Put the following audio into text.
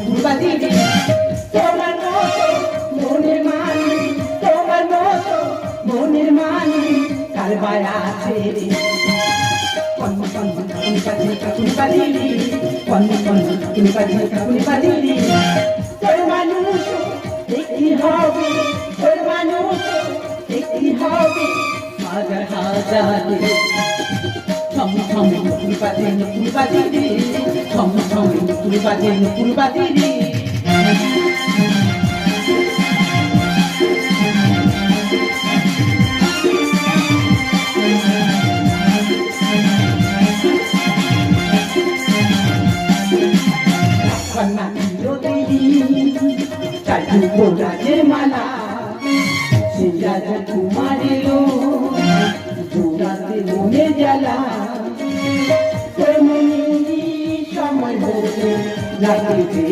পূর্বাদিনী তোমার মতো মনের মানি, তোমার মতো মনের মানি কারবার আছে রে। কন্ন কন্ন পূর্বাদিনী কন্ন কন্ন পূর্বাদিনী তোর মানুষ দেখি হবে, তোর মানুষ দেখি হবে হাজার হাজার। ছম ছম পূর্বাদিনী ছম ছম পূর্বাদিনী কন্যা চাটু রাজের মালা সে রাজা কুমার এলো জোড়াতে মনে জ্বালা। সময় হতে লাগে